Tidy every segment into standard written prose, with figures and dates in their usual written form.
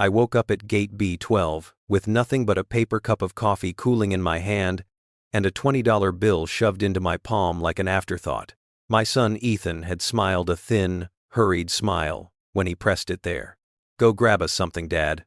I woke up at Gate B12, with nothing but a paper cup of coffee cooling in my hand and a $20 bill shoved into my palm like an afterthought. My son Ethan had smiled a thin, hurried smile when he pressed it there. "Go grab us something, Dad.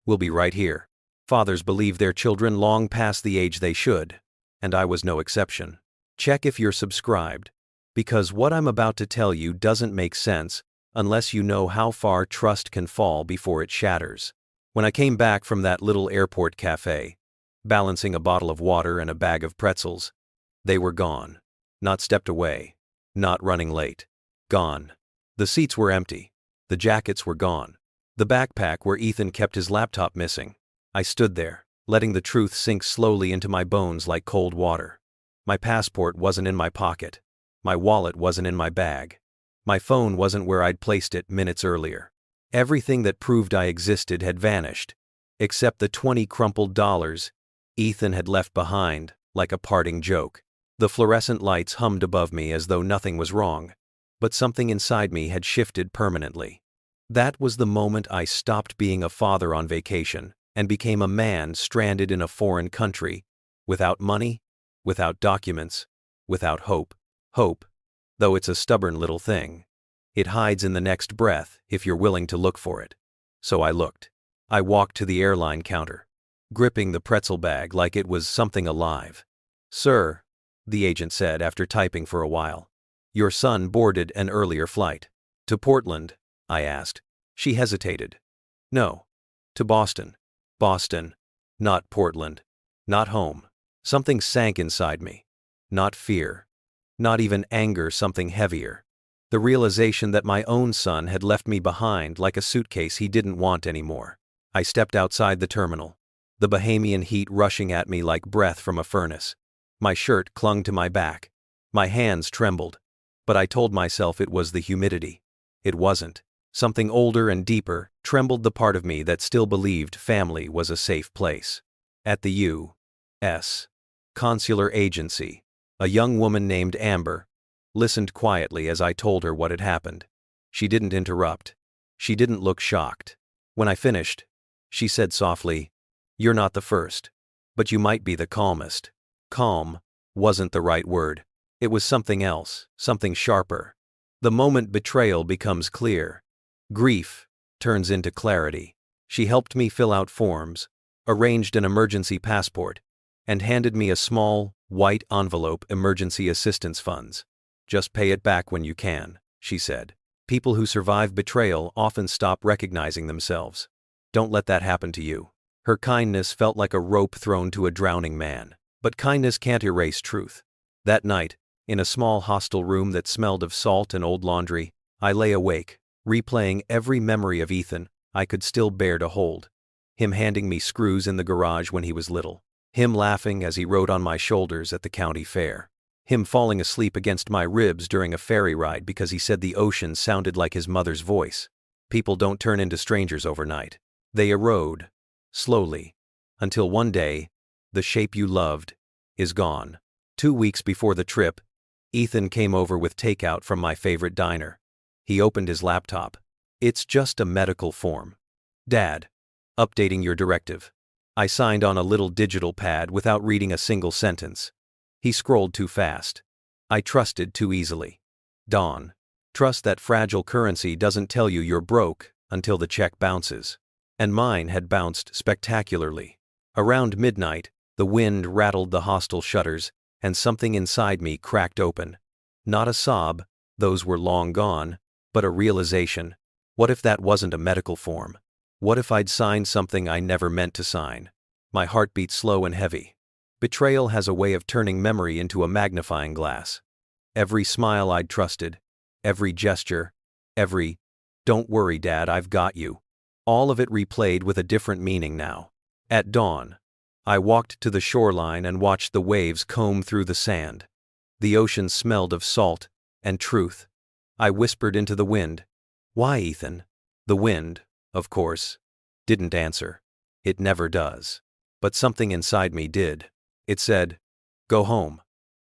We'll be right here." Fathers believe their children long past the age they should, and I was no exception. Check if you're subscribed, because what I'm about to tell you doesn't make sense unless you know how far trust can fall before it shatters. When I came back from that little airport cafe, balancing a bottle of water and a bag of pretzels, they were gone. Not stepped away. Not running late. Gone. The seats were empty. The jackets were gone. The backpack where Ethan kept his laptop missing. I stood there, letting the truth sink slowly into my bones like cold water. My passport wasn't in my pocket. My wallet wasn't in my bag. My phone wasn't where I'd placed it minutes earlier. Everything that proved I existed had vanished, except the 20 crumpled dollars Ethan had left behind, like a parting joke. The fluorescent lights hummed above me as though nothing was wrong, but something inside me had shifted permanently. That was the moment I stopped being a father on vacation and became a man stranded in a foreign country, without money, without documents, without hope. Hope, though it's a stubborn little thing. It hides in the next breath if you're willing to look for it. So I looked. I walked to the airline counter, gripping the pretzel bag like it was something alive. "Sir," the agent said after typing for a while, "your son boarded an earlier flight." "To Portland?" I asked. She hesitated. "No. To Boston." Boston. Not Portland. Not home. Something sank inside me. Not fear. Not even anger, something heavier. The realization that my own son had left me behind like a suitcase he didn't want anymore. I stepped outside the terminal, the Bahamian heat rushing at me like breath from a furnace. My shirt clung to my back. My hands trembled. But I told myself it was the humidity. It wasn't. Something older and deeper trembled the part of me that still believed family was a safe place. At the U.S. Consular Agency, a young woman named Amber listened quietly as I told her what had happened. She didn't interrupt. She didn't look shocked. When I finished, she said softly, "You're not the first, but you might be the calmest." Calm wasn't the right word. It was something else, something sharper. The moment betrayal becomes clear, grief turns into clarity. She helped me fill out forms, arranged an emergency passport, and handed me a small, white envelope, emergency assistance funds. "Just pay it back when you can," she said. "People who survive betrayal often stop recognizing themselves. Don't let that happen to you." Her kindness felt like a rope thrown to a drowning man. But kindness can't erase truth. That night, in a small hostel room that smelled of salt and old laundry, I lay awake, replaying every memory of Ethan I could still bear to hold. Him handing me screws in the garage when he was little. Him laughing as he rode on my shoulders at the county fair. Him falling asleep against my ribs during a ferry ride because he said the ocean sounded like his mother's voice. People don't turn into strangers overnight. They erode, slowly, until one day, the shape you loved is gone. 2 weeks before the trip, Ethan came over with takeout from my favorite diner. He opened his laptop. "It's just a medical form. Dad, updating your directive." I signed on a little digital pad without reading a single sentence. He scrolled too fast. I trusted too easily. Dawn. Trust that fragile currency doesn't tell you you're broke until the check bounces. And mine had bounced spectacularly. Around midnight, the wind rattled the hostel shutters, and something inside me cracked open. Not a sob, those were long gone, but a realization. What if that wasn't a medical form? What if I'd signed something I never meant to sign? My heart beat slow and heavy. Betrayal has a way of turning memory into a magnifying glass. Every smile I'd trusted, every gesture, every, "Don't worry, Dad, I've got you," all of it replayed with a different meaning now. At dawn, I walked to the shoreline and watched the waves comb through the sand. The ocean smelled of salt and truth. I whispered into the wind, "Why, Ethan?" The wind, of course, didn't answer. It never does. But something inside me did. It said, "Go home.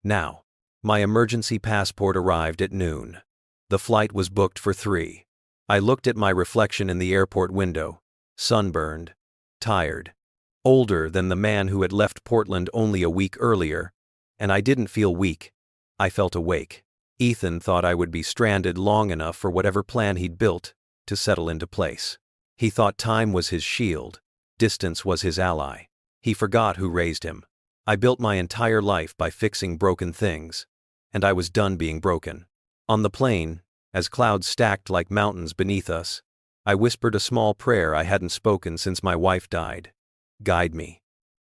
Now." My emergency passport arrived at noon. The flight was booked for 3. I looked at my reflection in the airport window, sunburned, tired. Older than the man who had left Portland only a week earlier, and I didn't feel weak. I felt awake. Ethan thought I would be stranded long enough for whatever plan he'd built to settle into place. He thought time was his shield, distance was his ally. He forgot who raised him. I built my entire life by fixing broken things, and I was done being broken. On the plain, as clouds stacked like mountains beneath us, I whispered a small prayer I hadn't spoken since my wife died. Guide me.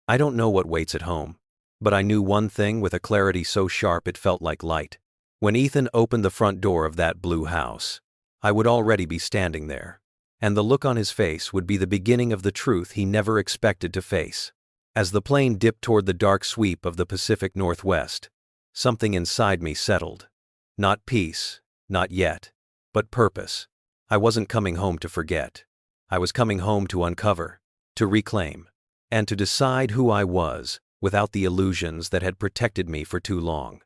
I don't know what waits at home, but I knew one thing with a clarity so sharp it felt like light. When Ethan opened the front door of that blue house, I would already be standing there, and the look on his face would be the beginning of the truth he never expected to face. As the plane dipped toward the dark sweep of the Pacific Northwest, something inside me settled. Not peace, not yet, but purpose. I wasn't coming home to forget. I was coming home to uncover, to reclaim, and to decide who I was without the illusions that had protected me for too long.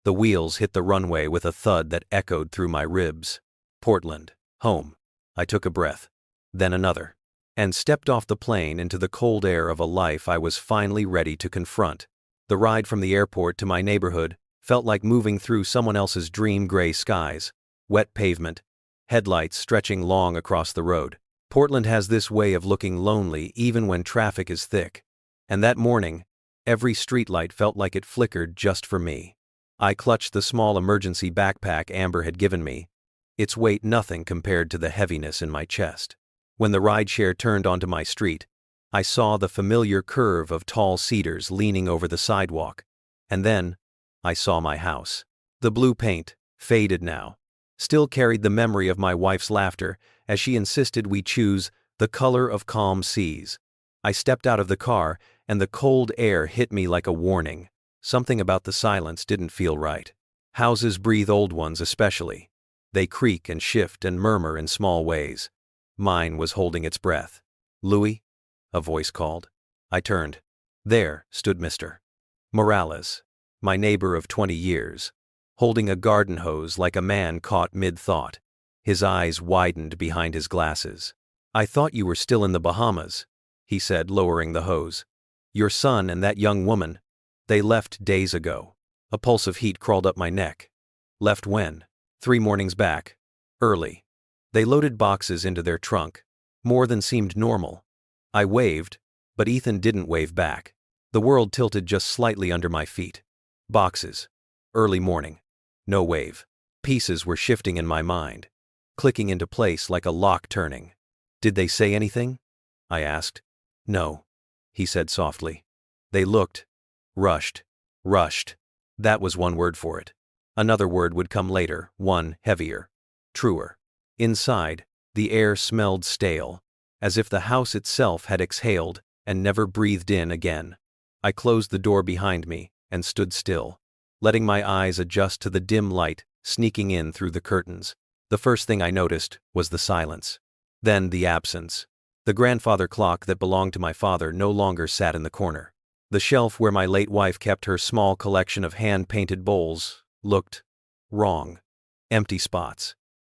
The wheels hit the runway with a thud that echoed through my ribs. Portland, home. I took a breath, then another, and stepped off the plane into the cold air of a life I was finally ready to confront. The ride from the airport to my neighborhood felt like moving through someone else's dream gray skies, wet pavement, headlights stretching long across the road. Portland has this way of looking lonely even when traffic is thick, and that morning, every streetlight felt like it flickered just for me. I clutched the small emergency backpack Amber had given me, its weight nothing compared to the heaviness in my chest. When the rideshare turned onto my street, I saw the familiar curve of tall cedars leaning over the sidewalk, and then I saw my house. The blue paint, faded now, still carried the memory of my wife's laughter as she insisted we choose the color of calm seas. I stepped out of the car, and the cold air hit me like a warning. Something about the silence didn't feel right. Houses breathe, old ones especially. They creak and shift and murmur in small ways. Mine was holding its breath. "Louis?" a voice called. I turned. There stood Mr. Morales, my neighbor of 20 years, holding a garden hose like a man caught mid-thought. His eyes widened behind his glasses. "I thought you were still in the Bahamas," he said, lowering the hose. "Your son and that young woman, they left days ago." A pulse of heat crawled up my neck. "Left when?" 3 mornings back. Early. They loaded boxes into their trunk. More than seemed normal. I waved, but Ethan didn't wave back. The world tilted just slightly under my feet. Boxes. Early morning. No wave. Pieces were shifting in my mind, clicking into place like a lock turning. "Did they say anything?" I asked. "No," he said softly. "They looked rushed. Rushed. That was one word for it. Another word would come later, one heavier, truer. Inside, the air smelled stale, as if the house itself had exhaled and never breathed in again. I closed the door behind me and stood still, letting my eyes adjust to the dim light sneaking in through the curtains. The first thing I noticed was the silence. Then the absence. The grandfather clock that belonged to my father no longer sat in the corner. The shelf where my late wife kept her small collection of hand-painted bowls looked wrong. Empty spots.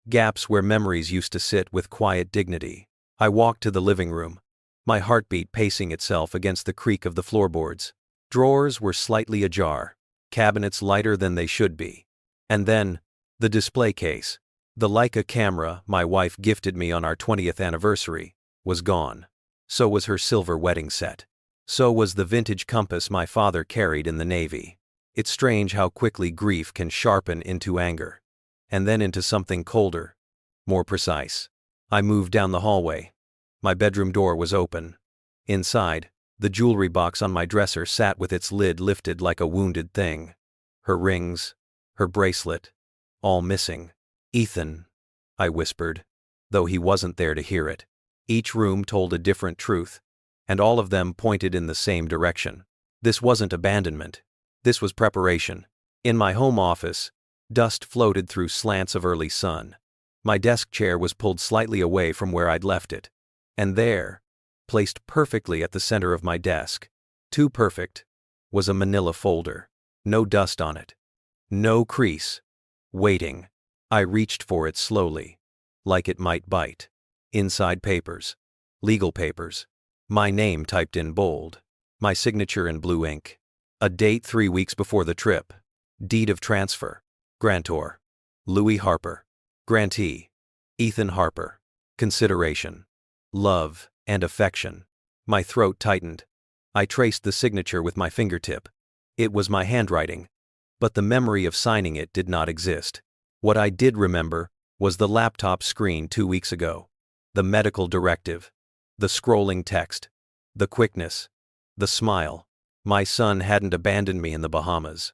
Gaps where memories used to sit with quiet dignity. I walked to the living room, my heartbeat pacing itself against the creak of the floorboards. Drawers were slightly ajar, cabinets lighter than they should be. And then, the display case, the Leica camera my wife gifted me on our 20th anniversary, was gone. So was her silver wedding set. So was the vintage compass my father carried in the Navy. It's strange how quickly grief can sharpen into anger, and then into something colder, more precise. I moved down the hallway. My bedroom door was open. Inside, the jewelry box on my dresser sat with its lid lifted like a wounded thing. Her rings, her bracelet, all missing. "Ethan," I whispered, though he wasn't there to hear it. Each room told a different truth, and all of them pointed in the same direction. This wasn't abandonment. This was preparation. In my home office, dust floated through slants of early sun. My desk chair was pulled slightly away from where I'd left it. And there, placed perfectly at the center of my desk, too perfect, was a manila folder. No dust on it. No crease. Waiting. I reached for it slowly, like it might bite. Inside papers. Legal papers. My name typed in bold. My signature in blue ink. A date 3 weeks before the trip. Deed of transfer. Grantor. Louis Harper. Grantee. Ethan Harper. Consideration. Love and affection. My throat tightened. I traced the signature with my fingertip. It was my handwriting, but the memory of signing it did not exist. What I did remember was the laptop screen 2 weeks ago, the medical directive, the scrolling text, the quickness, the smile. My son hadn't abandoned me in the Bahamas.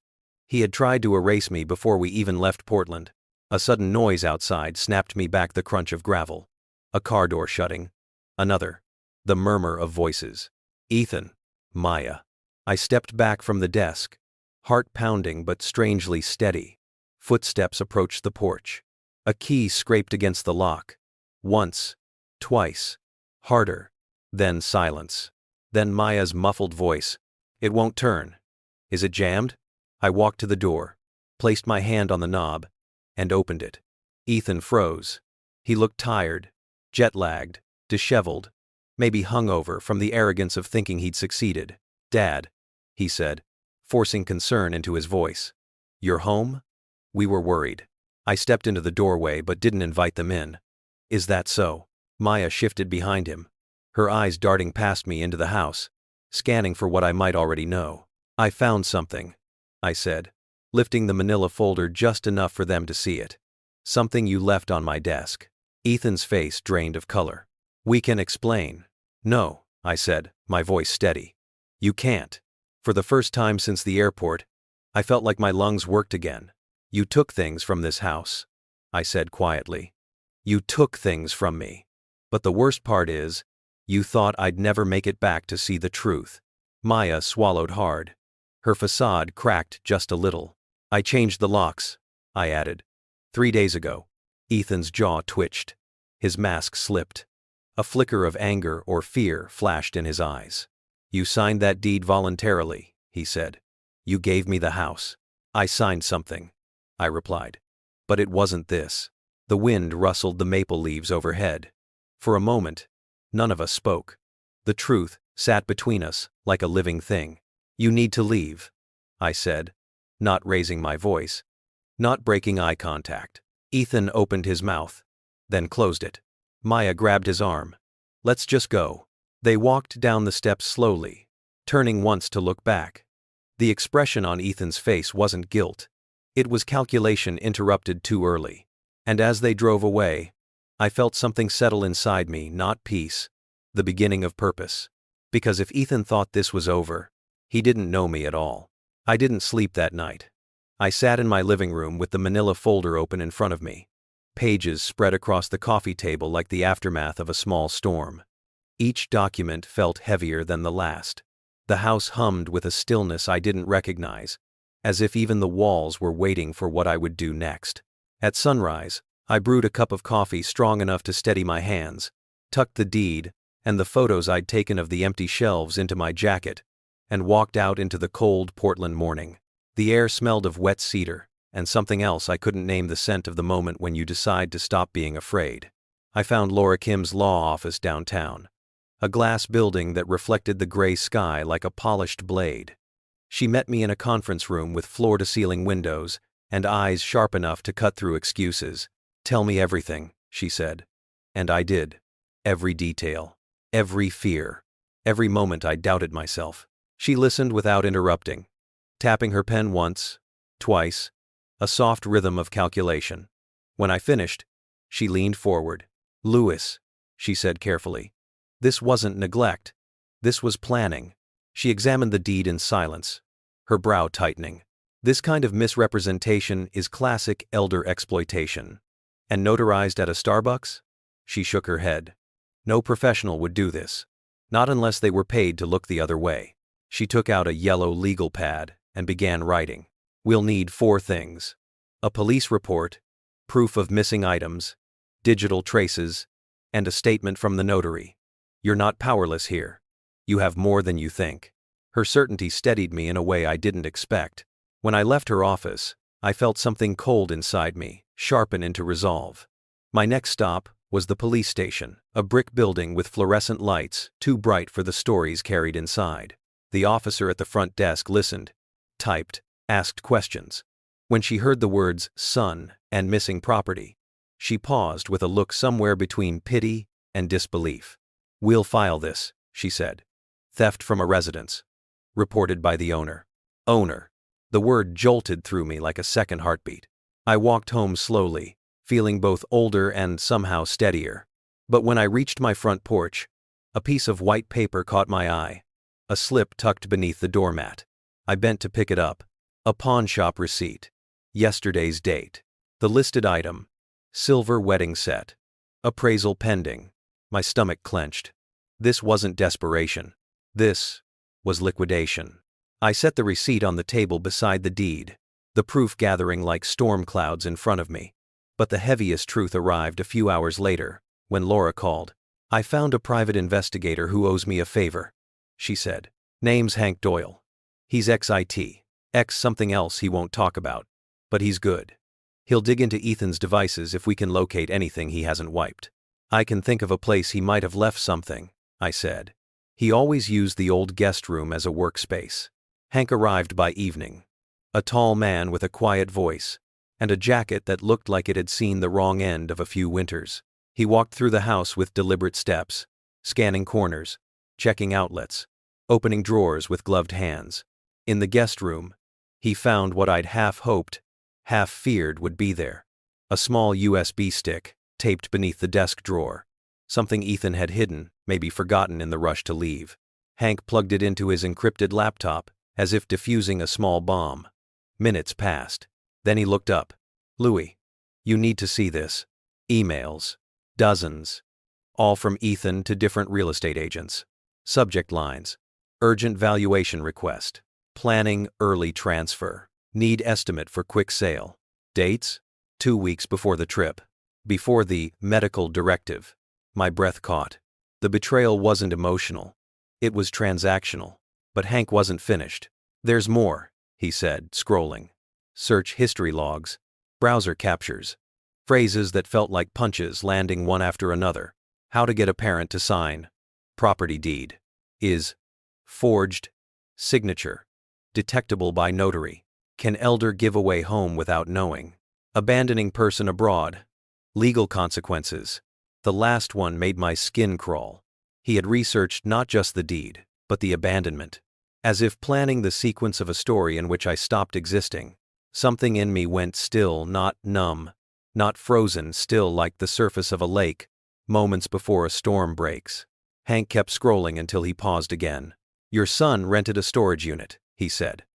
He had tried to erase me before we even left Portland. A sudden noise outside snapped me back, the crunch of gravel. A car door shutting. Another. The murmur of voices. Ethan. Maya. I stepped back from the desk, heart pounding but strangely steady. Footsteps approached the porch. A key scraped against the lock. Once. Twice. Harder. Then silence. Then Maya's muffled voice. It won't turn. Is it jammed? I walked to the door, placed my hand on the knob, and opened it. Ethan froze. He looked tired, jet-lagged, disheveled, maybe hungover from the arrogance of thinking he'd succeeded. "Dad," he said, forcing concern into his voice. "You're home?" We were worried. I stepped into the doorway but didn't invite them in. "Is that so?" Maya shifted behind him, her eyes darting past me into the house, scanning for what I might already know. "I found something," I said, lifting the manila folder just enough for them to see it. "Something you left on my desk." Ethan's face drained of color. "We can explain." "No," I said, my voice steady. "You can't." For the first time since the airport, I felt like my lungs worked again. "You took things from this house," I said quietly. "You took things from me. But the worst part is, you thought I'd never make it back to see the truth." Maya swallowed hard. Her facade cracked just a little. "I changed the locks," I added. 3 days ago." Ethan's jaw twitched. His mask slipped. A flicker of anger or fear flashed in his eyes. "You signed that deed voluntarily," he said. "You gave me the house." "I signed something," I replied. "But it wasn't this." The wind rustled the maple leaves overhead. For a moment, none of us spoke. The truth sat between us like a living thing. "You need to leave," I said, not raising my voice, not breaking eye contact. Ethan opened his mouth, then closed it. Maya grabbed his arm. "Let's just go." They walked down the steps slowly, turning once to look back. The expression on Ethan's face wasn't guilt. It was calculation interrupted too early. And as they drove away, I felt something settle inside me, not peace, the beginning of purpose. Because if Ethan thought this was over, he didn't know me at all. I didn't sleep that night. I sat in my living room with the manila folder open in front of me. Pages spread across the coffee table like the aftermath of a small storm. Each document felt heavier than the last. The house hummed with a stillness I didn't recognize, as if even the walls were waiting for what I would do next. At sunrise, I brewed a cup of coffee strong enough to steady my hands, tucked the deed and the photos I'd taken of the empty shelves into my jacket, and walked out into the cold Portland morning. The air smelled of wet cedar, and something else I couldn't name, the scent of the moment when you decide to stop being afraid. I found Laura Kim's law office downtown, a glass building that reflected the gray sky like a polished blade. She met me in a conference room with floor-to-ceiling windows and eyes sharp enough to cut through excuses. "Tell me everything," she said. And I did. Every detail. Every fear. Every moment I doubted myself. She listened without interrupting, tapping her pen once, twice, a soft rhythm of calculation. When I finished, she leaned forward. "Louis," she said carefully. "This wasn't neglect. This was planning." She examined the deed in silence, her brow tightening. "This kind of misrepresentation is classic elder exploitation." "And notarized at a Starbucks?" She shook her head. "No professional would do this. Not unless they were paid to look the other way." She took out a yellow legal pad and began writing. "We'll need 4 things. A police report, proof of missing items, digital traces, and a statement from the notary. You're not powerless here. You have more than you think." Her certainty steadied me in a way I didn't expect. When I left her office, I felt something cold inside me sharpen into resolve. My next stop was the police station, a brick building with fluorescent lights, too bright for the stories carried inside. The officer at the front desk listened, typed, asked questions. When she heard the words son and missing property, she paused with a look somewhere between pity and disbelief. "We'll file this," she said. "Theft from a residence. Reported by the owner." Owner. The word jolted through me like a second heartbeat. I walked home slowly, feeling both older and somehow steadier. But when I reached my front porch, a piece of white paper caught my eye, a slip tucked beneath the doormat. I bent to pick it up. A pawnshop receipt. Yesterday's date. The listed item. Silver wedding set. Appraisal pending. My stomach clenched. This wasn't desperation. This was liquidation. I set the receipt on the table beside the deed, the proof gathering like storm clouds in front of me. But the heaviest truth arrived a few hours later, when Laura called. "I found a private investigator who owes me a favor," she said. "Name's Hank Doyle. He's ex-IT, ex-something else he won't talk about. But he's good. He'll dig into Ethan's devices if we can locate anything he hasn't wiped." "I can think of a place he might have left something," I said. He always used the old guest room as a workspace. Hank arrived by evening. A tall man with a quiet voice, and a jacket that looked like it had seen the wrong end of a few winters. He walked through the house with deliberate steps, scanning corners, checking outlets, opening drawers with gloved hands. In the guest room, he found what I'd half hoped, half feared would be there. A small USB stick, taped beneath the desk drawer. Something Ethan had hidden, maybe forgotten in the rush to leave. Hank plugged it into his encrypted laptop, as if defusing a small bomb. Minutes passed. Then he looked up. "Louis, you need to see this." Emails. Dozens. All from Ethan to different real estate agents. Subject lines. Urgent valuation request. Planning early transfer. Need estimate for quick sale. Dates? 2 weeks before the trip. Before the medical directive. My breath caught. The betrayal wasn't emotional. It was transactional. But Hank wasn't finished. "There's more," he said, scrolling. Search history logs. Browser captures. Phrases that felt like punches landing one after another. How to get a parent to sign. Property deed. Is. Forged. Signature. Detectable by notary. Can elder give away home without knowing? Abandoning person abroad. Legal consequences. The last one made my skin crawl. He had researched not just the deed, but the abandonment. As if planning the sequence of a story in which I stopped existing. Something in me went still, not numb, not frozen, still like the surface of a lake, moments before a storm breaks. Hank kept scrolling until he paused again. "Your son rented a storage unit," he said.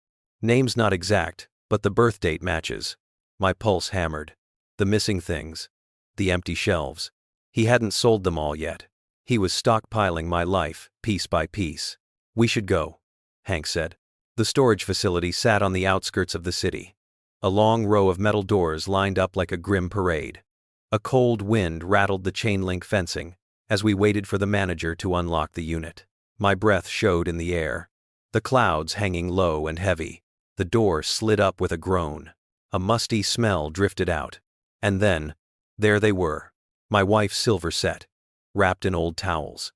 "Name's not exact, but the birth date matches." My pulse hammered. The missing things. The empty shelves. He hadn't sold them all yet. He was stockpiling my life, piece by piece. "We should go," Hank said. The storage facility sat on the outskirts of the city. A long row of metal doors lined up like a grim parade. A cold wind rattled the chain-link fencing as we waited for the manager to unlock the unit. My breath showed in the air. The clouds hanging low and heavy. The door slid up with a groan. A musty smell drifted out. And then, there they were. My wife's silver set, wrapped in old towels.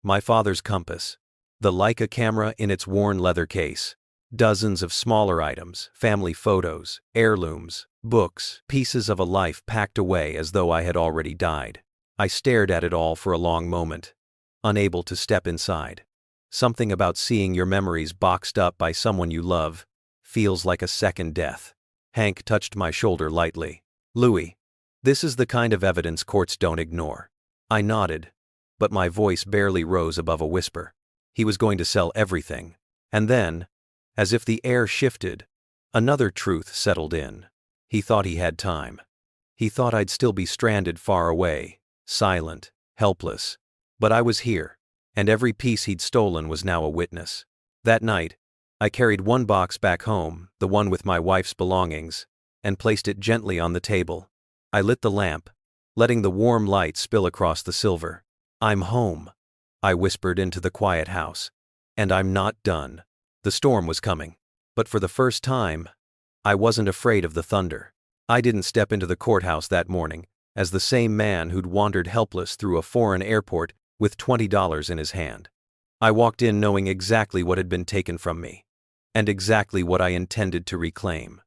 My father's compass. The Leica camera in its worn leather case. Dozens of smaller items, family photos, heirlooms, books, pieces of a life packed away as though I had already died. I stared at it all for a long moment, unable to step inside. Something about seeing your memories boxed up by someone you love feels like a second death. Hank touched my shoulder lightly. "Louis, this is the kind of evidence courts don't ignore." I nodded, but my voice barely rose above a whisper. He was going to sell everything. And then, as if the air shifted, another truth settled in. He thought he had time. He thought I'd still be stranded far away, silent, helpless. But I was here, and every piece he'd stolen was now a witness. That night, I carried one box back home, the one with my wife's belongings, and placed it gently on the table. I lit the lamp, letting the warm light spill across the silver. "I'm home," I whispered into the quiet house. "And I'm not done." The storm was coming. But for the first time, I wasn't afraid of the thunder. I didn't step into the courthouse that morning, as the same man who'd wandered helpless through a foreign airport with $20 in his hand. I walked in knowing exactly what had been taken from me, and exactly what I intended to reclaim.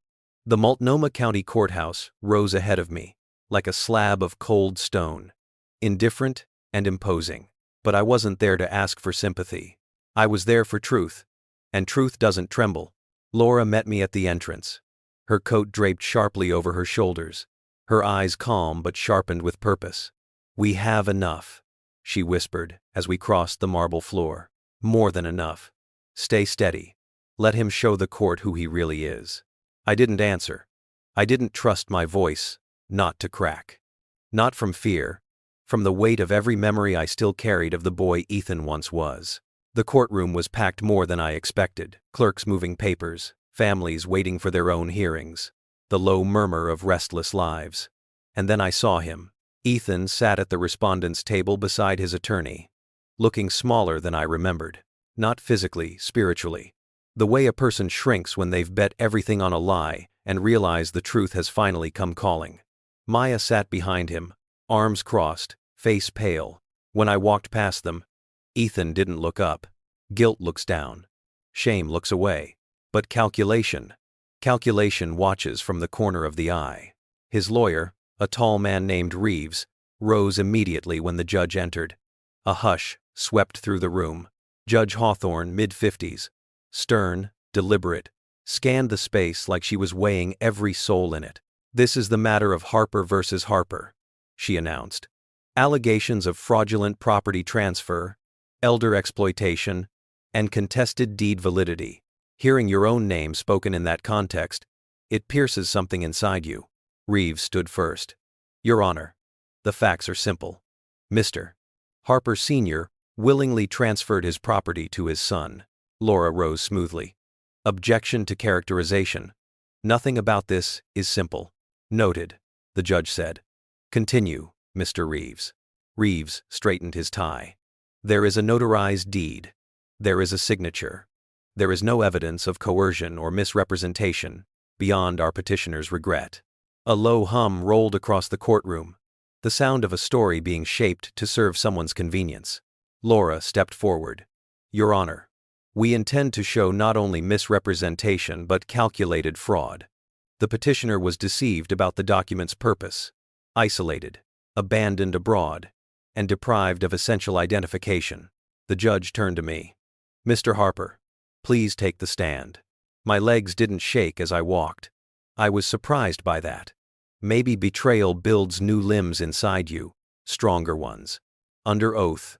The Multnomah County Courthouse rose ahead of me, like a slab of cold stone, indifferent and imposing. But I wasn't there to ask for sympathy. I was there for truth, and truth doesn't tremble. Laura met me at the entrance, her coat draped sharply over her shoulders, her eyes calm but sharpened with purpose. "We have enough," she whispered as we crossed the marble floor. "More than enough. Stay steady. Let him show the court who he really is." I didn't answer. I didn't trust my voice not to crack. Not from fear, from the weight of every memory I still carried of the boy Ethan once was. The courtroom was packed more than I expected, clerks moving papers, families waiting for their own hearings, the low murmur of restless lives. And then I saw him. Ethan sat at the respondent's table beside his attorney, looking smaller than I remembered. Not physically, spiritually. The way a person shrinks when they've bet everything on a lie and realize the truth has finally come calling. Maya sat behind him, arms crossed, face pale. When I walked past them, Ethan didn't look up. Guilt looks down. Shame looks away. But calculation watches from the corner of the eye. His lawyer, a tall man named Reeves, rose immediately when the judge entered. A hush swept through the room. Judge Hawthorne, mid-50s, stern, deliberate, scanned the space like she was weighing every soul in it. "This is the matter of Harper versus Harper," she announced. "Allegations of fraudulent property transfer, elder exploitation, and contested deed validity. Hearing your own name spoken in that context, it pierces something inside you." Reeves stood first. "Your Honor, the facts are simple. Mr. Harper Sr. willingly transferred his property to his son." Laura rose smoothly. "Objection to characterization. Nothing about this is simple." "Noted," the judge said. "Continue, Mr. Reeves." Reeves straightened his tie. "There is a notarized deed. There is a signature. There is no evidence of coercion or misrepresentation, beyond our petitioner's regret." A low hum rolled across the courtroom, the sound of a story being shaped to serve someone's convenience. Laura stepped forward. "Your Honor, we intend to show not only misrepresentation but calculated fraud. The petitioner was deceived about the document's purpose, isolated, abandoned abroad, and deprived of essential identification." The judge turned to me. "Mr. Harper, please take the stand." My legs didn't shake as I walked. I was surprised by that. Maybe betrayal builds new limbs inside you, stronger ones. Under oath,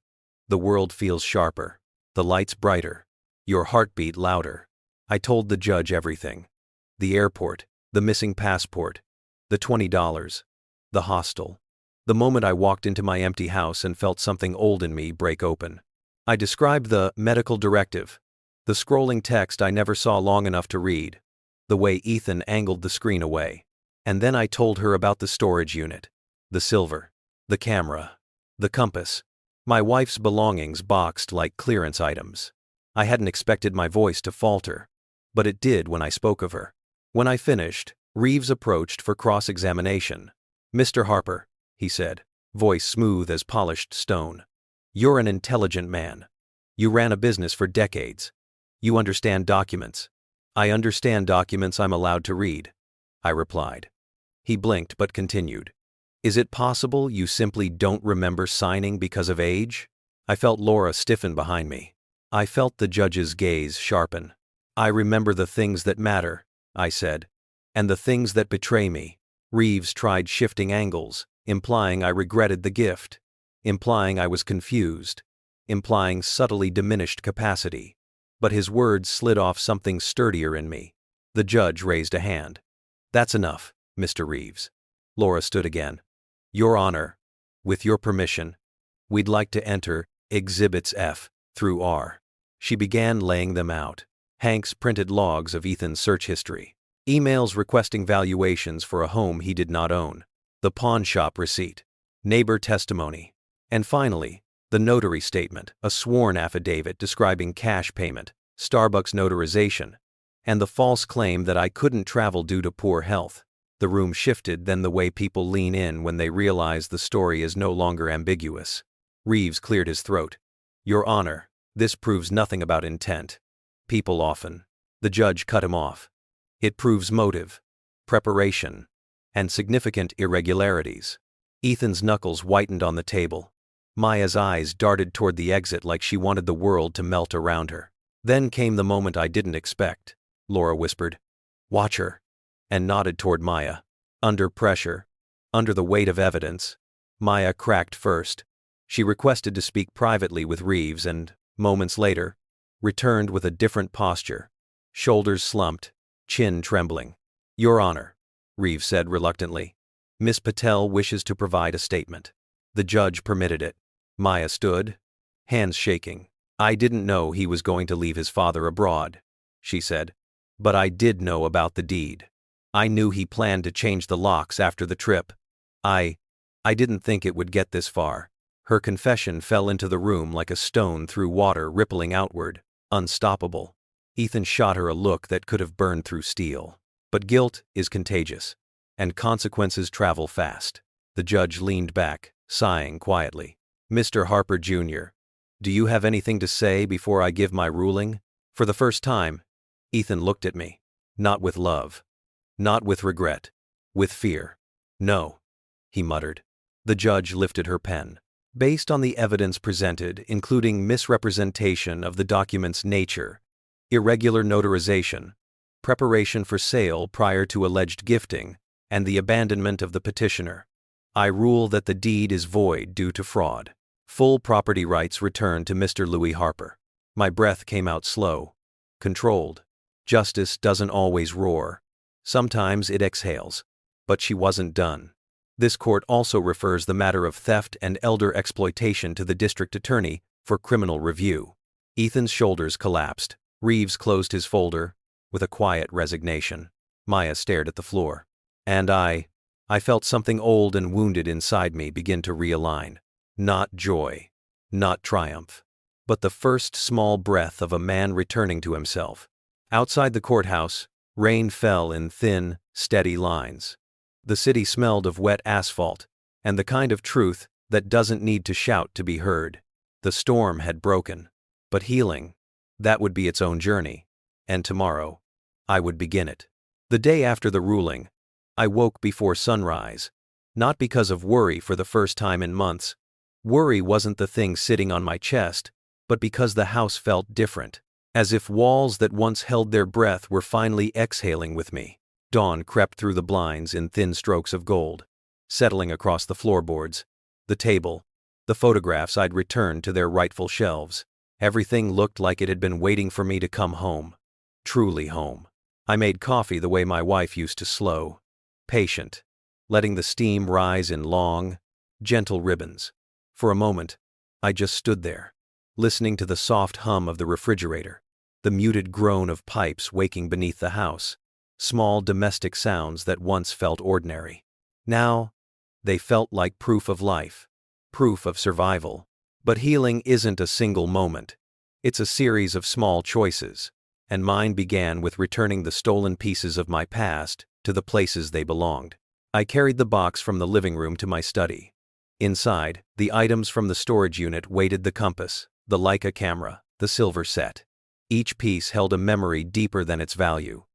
the world feels sharper, the lights brighter, your heartbeat louder. I told the judge everything. The airport, the missing passport, the $20, the hostel. The moment I walked into my empty house and felt something old in me break open. I described the medical directive, the scrolling text I never saw long enough to read, the way Ethan angled the screen away. And then I told her about the storage unit, the silver, the camera, the compass, my wife's belongings boxed like clearance items. I hadn't expected my voice to falter, but it did when I spoke of her. When I finished, Reeves approached for cross-examination. "Mr. Harper," he said, voice smooth as polished stone. "You're an intelligent man. You ran a business for decades. You understand documents." "I understand documents I'm allowed to read," I replied. He blinked but continued. "Is it possible you simply don't remember signing because of age?" I felt Laura stiffen behind me. I felt the judge's gaze sharpen. "I remember the things that matter," I said, "and the things that betray me." Reeves tried shifting angles, implying I regretted the gift, implying I was confused, implying subtly diminished capacity. But his words slid off something sturdier in me. The judge raised a hand. "That's enough, Mr. Reeves." Laura stood again. "Your Honor, with your permission, we'd like to enter Exhibits F through R." She began laying them out. Hank's printed logs of Ethan's search history. Emails requesting valuations for a home he did not own. The pawn shop receipt. Neighbor testimony. And finally, the notary statement, a sworn affidavit describing cash payment, Starbucks notarization, and the false claim that I couldn't travel due to poor health. The room shifted, then the way people lean in when they realize the story is no longer ambiguous. Reeves cleared his throat. "Your Honor, this proves nothing about intent. People often." The judge cut him off. "It proves motive, preparation, and significant irregularities." Ethan's knuckles whitened on the table. Maya's eyes darted toward the exit like she wanted the world to melt around her. "Then came the moment I didn't expect," Laura whispered. "Watch her," and nodded toward Maya. Under pressure, under the weight of evidence, Maya cracked first. She requested to speak privately with Reeves and, moments later, returned with a different posture. Shoulders slumped, chin trembling. "Your Honor," Reeves said reluctantly. "Miss Patel wishes to provide a statement." The judge permitted it. Maya stood, hands shaking. "I didn't know he was going to leave his father abroad," she said. "But I did know about the deed. I knew he planned to change the locks after the trip. I didn't think it would get this far." Her confession fell into the room like a stone through water rippling outward, unstoppable. Ethan shot her a look that could have burned through steel. But guilt is contagious, and consequences travel fast. The judge leaned back, sighing quietly. "Mr. Harper Jr., do you have anything to say before I give my ruling?" For the first time, Ethan looked at me. Not with love. Not with regret. With fear. "No," he muttered. The judge lifted her pen. "Based on the evidence presented, including misrepresentation of the document's nature, irregular notarization, preparation for sale prior to alleged gifting, and the abandonment of the petitioner, I rule that the deed is void due to fraud. Full property rights return to Mr. Louis Harper." My breath came out slow, controlled. Justice doesn't always roar. Sometimes it exhales. But she wasn't done. This court also refers the matter of theft and elder exploitation to the district attorney for criminal review. Ethan's shoulders collapsed. Reeves closed his folder with a quiet resignation. Maya stared at the floor. And I felt something old and wounded inside me begin to realign. Not joy, not triumph, but the first small breath of a man returning to himself. Outside the courthouse, rain fell in thin, steady lines. The city smelled of wet asphalt, and the kind of truth that doesn't need to shout to be heard. The storm had broken. But healing, that would be its own journey. And tomorrow, I would begin it. The day after the ruling, I woke before sunrise. Not because of worry for the first time in months. Worry wasn't the thing sitting on my chest, but because the house felt different. As if walls that once held their breath were finally exhaling with me. Dawn crept through the blinds in thin strokes of gold, settling across the floorboards, the table, the photographs I'd returned to their rightful shelves. Everything looked like it had been waiting for me to come home. Truly home. I made coffee the way my wife used to, slow, patient, letting the steam rise in long, gentle ribbons. For a moment, I just stood there, listening to the soft hum of the refrigerator, the muted groan of pipes waking beneath the house, small domestic sounds that once felt ordinary. Now, they felt like proof of life, proof of survival. But healing isn't a single moment. It's a series of small choices, and mine began with returning the stolen pieces of my past to the places they belonged. I carried the box from the living room to my study. Inside, the items from the storage unit weighted the compass, the Leica camera, the silver set. Each piece held a memory deeper than its value.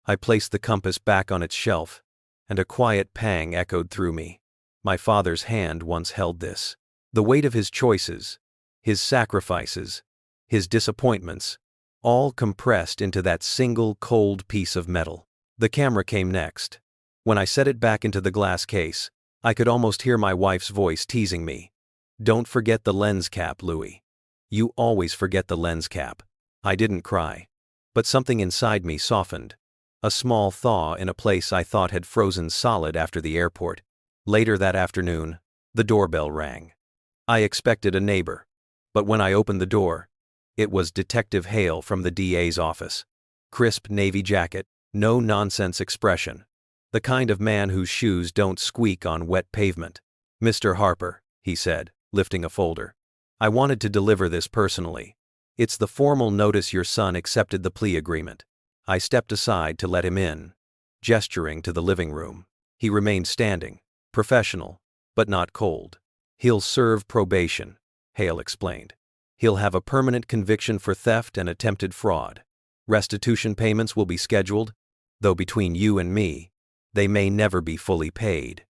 I placed the compass back on its shelf, and a quiet pang echoed through me. My father's hand once held this. The weight of his choices, his sacrifices, his disappointments, all compressed into that single cold piece of metal. The camera came next. When I set it back into the glass case, I could almost hear my wife's voice teasing me. "Don't forget the lens cap, Louis. You always forget the lens cap." I didn't cry, but something inside me softened. A small thaw in a place I thought had frozen solid after the airport. Later that afternoon, the doorbell rang. I expected a neighbor, but when I opened the door, it was Detective Hale from the DA's office. Crisp navy jacket, no nonsense expression. The kind of man whose shoes don't squeak on wet pavement. "Mr. Harper," he said, lifting a folder. "I wanted to deliver this personally. It's the formal notice your son accepted the plea agreement." I stepped aside to let him in, gesturing to the living room. He remained standing, professional, but not cold. He'll serve probation, Hale explained. He'll have a permanent conviction for theft and attempted fraud. Restitution payments will be scheduled, though between you and me, they may never be fully paid.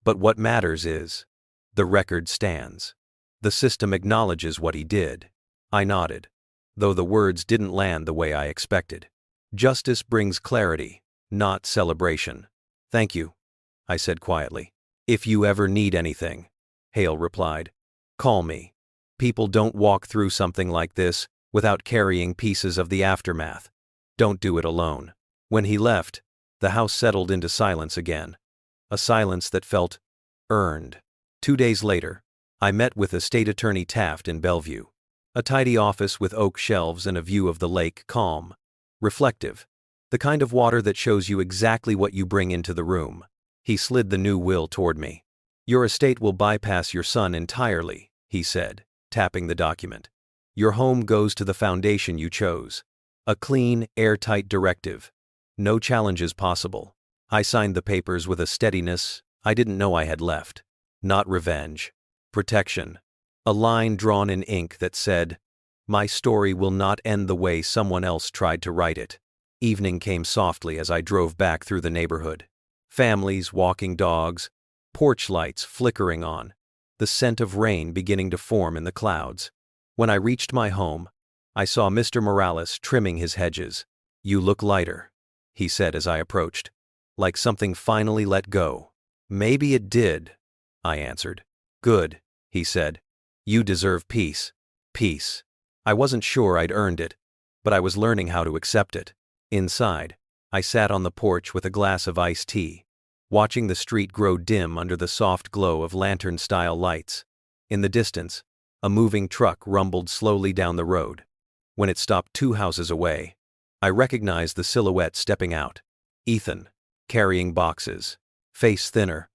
But what matters is, the record stands. The system acknowledges what he did. I nodded, though the words didn't land the way I expected. Justice brings clarity, not celebration. Thank you, I said quietly. If you ever need anything, Hale replied, call me. People don't walk through something like this without carrying pieces of the aftermath. Don't do it alone. When he left, the house settled into silence again. A silence that felt earned. 2 days later, I met with Estate Attorney Taft in Bellevue. A tidy office with oak shelves and a view of the lake, calm, reflective. The kind of water that shows you exactly what you bring into the room. He slid the new will toward me. Your estate will bypass your son entirely, he said, tapping the document. Your home goes to the foundation you chose. A clean, airtight directive. No challenges possible. I signed the papers with a steadiness I didn't know I had left. Not revenge. Protection. A line drawn in ink that said, my story will not end the way someone else tried to write it. Evening came softly as I drove back through the neighborhood. Families, walking dogs, porch lights flickering on, the scent of rain beginning to form in the clouds. When I reached my home, I saw Mr. Morales trimming his hedges. You look lighter, he said as I approached, like something finally let go. Maybe it did, I answered. Good, he said. You deserve peace. Peace. I wasn't sure I'd earned it, but I was learning how to accept it. Inside, I sat on the porch with a glass of iced tea, watching the street grow dim under the soft glow of lantern-style lights. In the distance, a moving truck rumbled slowly down the road. When it stopped 2 houses away, I recognized the silhouette stepping out. Ethan, carrying boxes, face thinner,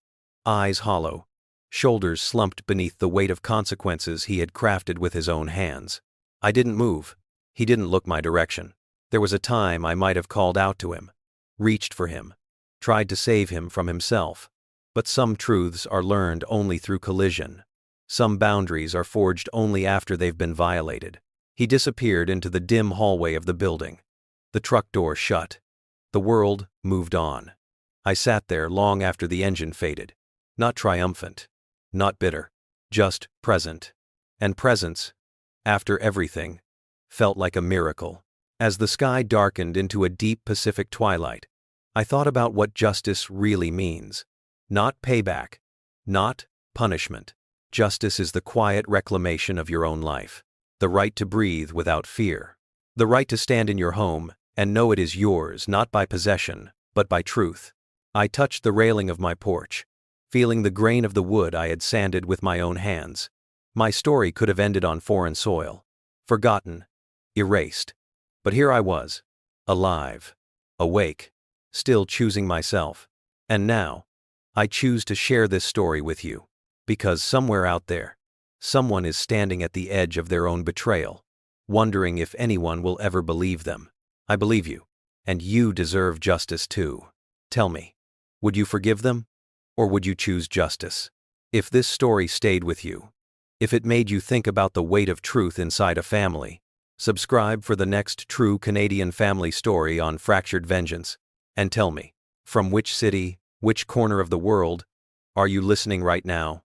eyes hollow, shoulders slumped beneath the weight of consequences he had crafted with his own hands. I didn't move. He didn't look my direction. There was a time I might have called out to him, reached for him, tried to save him from himself. But some truths are learned only through collision. Some boundaries are forged only after they've been violated. He disappeared into the dim hallway of the building. The truck door shut. The world moved on. I sat there long after the engine faded. Not triumphant, not bitter, just present. And presence, after everything, felt like a miracle. As the sky darkened into a deep Pacific twilight, I thought about what justice really means. Not payback, not punishment. Justice is the quiet reclamation of your own life. The right to breathe without fear. The right to stand in your home and know it is yours not by possession, but by truth. I touched the railing of my porch, feeling the grain of the wood I had sanded with my own hands. My story could have ended on foreign soil. Forgotten, erased. But here I was, alive, awake, still choosing myself. And now, I choose to share this story with you. Because somewhere out there, someone is standing at the edge of their own betrayal, wondering if anyone will ever believe them. I believe you, and you deserve justice too. Tell me, would you forgive them, or would you choose justice? If this story stayed with you, if it made you think about the weight of truth inside a family, subscribe for the next true Canadian family story on fractured vengeance, and tell me, from which city, which corner of the world, are you listening right now?